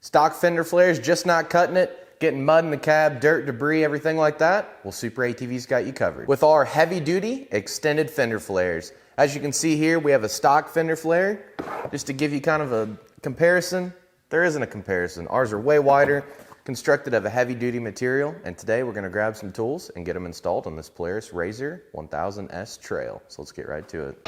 Stock fender flares, just not cutting it, getting mud in the cab, dirt, debris, everything like that? Well, SuperATV's got you covered with our heavy duty extended fender flares. As you can see here, we have a stock fender flare. Just to give you kind of a comparison, there isn't a comparison. Ours are way wider, constructed of a heavy duty material, and today we're gonna grab some tools and get them installed on this Polaris RZR 1000S Trail. So let's get right to it.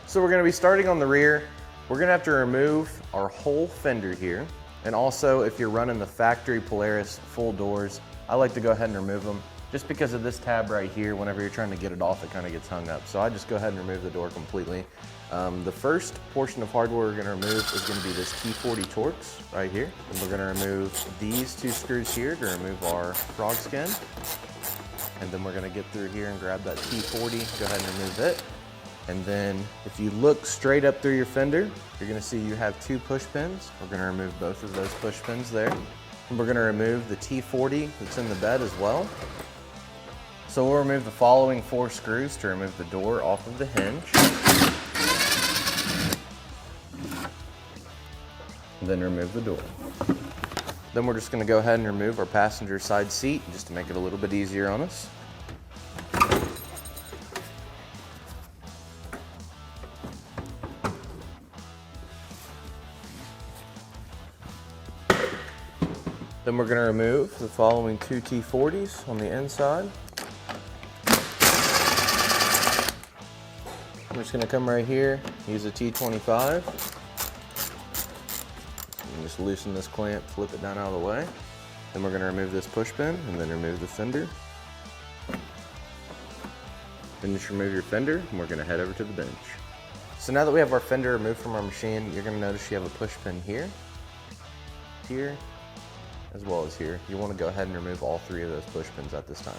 So we're gonna be starting on the rear. We're gonna have to remove our whole fender here. And also, if you're running the factory Polaris full doors, I like to go ahead and remove them. Just because of this tab right here, whenever you're trying to get it off, it kind of gets hung up. So I just go ahead and remove the door completely. The first portion of hardware we're gonna remove is gonna be this T40 Torx right here. And we're gonna remove these two screws here to remove our frog skin. And then we're gonna get through here and grab that T40, go ahead and remove it. And then if you look straight up through your fender, you're gonna see you have two push pins. We're gonna remove both of those push pins there. And we're gonna remove the T40 that's in the bed as well. So we'll remove the following 4 screws to remove the door off of the hinge. And then remove the door. Then we're just gonna go ahead and remove our passenger side seat just to make it a little bit easier on us. Then we're going to remove the following 2 T40s on the inside. I'm just going to come right here, use a T25, and just loosen this clamp, flip it down out of the way. Then we're going to remove this push pin and then remove the fender. Then just remove your fender and we're going to head over to the bench. So now that we have our fender removed from our machine, you're going to notice you have a push pin here, here, as well as here. You want to go ahead and remove all 3 of those push pins at this time.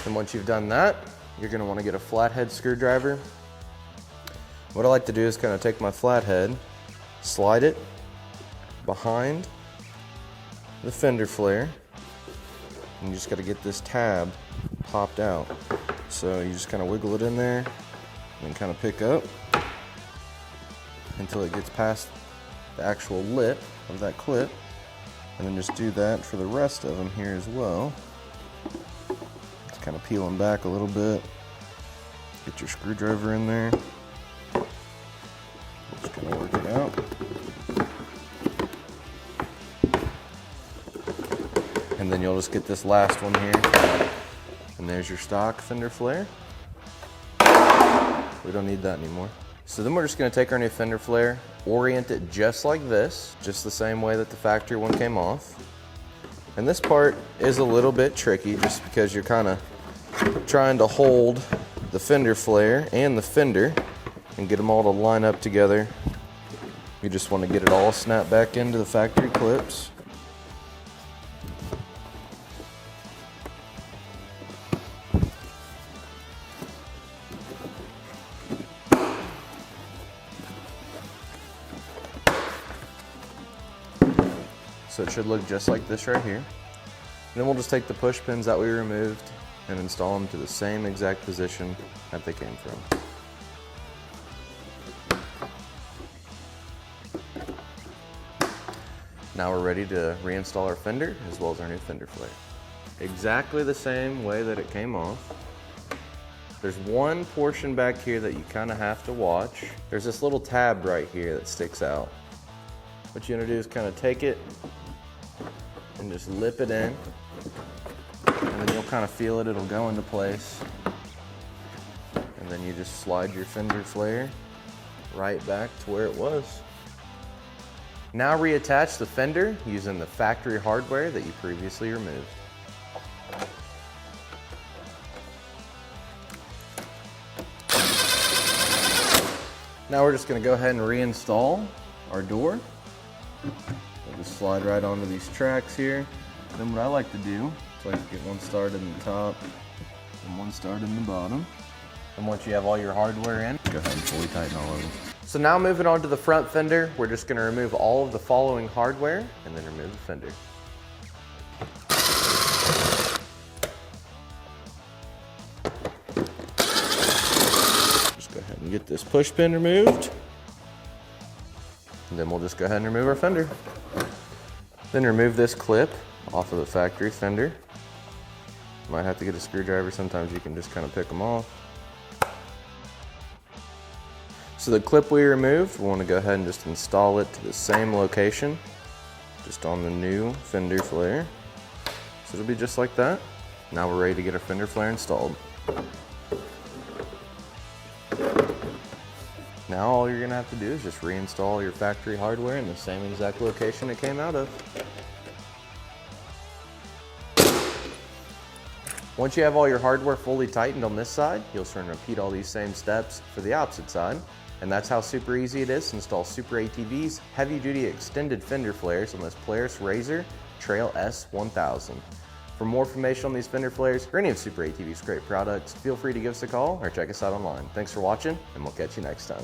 And once you've done that, you're going to want to get a flathead screwdriver. What I like to do is kind of take my flathead, slide it behind the fender flare, and you just got to get this tab popped out. So you just kind of wiggle it in there and kind of pick up until it gets past the actual lip of that clip, and then just do that for the rest of them here as well. Just kind of peel them back a little bit. Get your screwdriver in there. Just kind of work it out. And then you'll just get this last one here. And there's your stock fender flare. We don't need that anymore. So then we're just gonna take our new fender flare, orient it just like this, just the same way that the factory one came off. And this part is a little bit tricky just because you're kind of trying to hold the fender flare and the fender and get them all to line up together. You just want to get it all snapped back into the factory clips. So it should look just like this right here. And then we'll just take the push pins that we removed and install them to the same exact position that they came from. Now we're ready to reinstall our fender as well as our new fender flare. Exactly the same way that it came off. There's one portion back here that you kind of have to watch. There's this little tab right here that sticks out. What you're gonna do is kind of take it and just lip it in, and then you'll kind of feel it, it'll go into place. And then you just slide your fender flare right back to where it was. Now reattach the fender using the factory hardware that you previously removed. Now we're just gonna go ahead and reinstall our door. We'll just slide right onto these tracks here. Then what I like to do is like to get one started in the top and one started in the bottom. And once you have all your hardware in, go ahead and fully tighten all of them. So now moving on to the front fender, we're just gonna remove all of the following hardware and then remove the fender. Just go ahead and get this push pin removed. And then we'll just go ahead and remove our fender. Then remove this clip off of the factory fender. Might have to get a screwdriver, sometimes you can just kind of pick them off. So the clip we removed, we want to go ahead and just install it to the same location, just on the new fender flare. So it'll be just like that. Now we're ready to get our fender flare installed. Now all you're gonna have to do is just reinstall your factory hardware in the same exact location it came out of. Once you have all your hardware fully tightened on this side, you'll sort of repeat all these same steps for the opposite side. And that's how super easy it is to install SuperATV's heavy-duty extended fender flares on this Polaris RZR Trail S 1000. For more information on these fender flares or any of SuperATV's great products, feel free to give us a call or check us out online. Thanks for watching, and we'll catch you next time.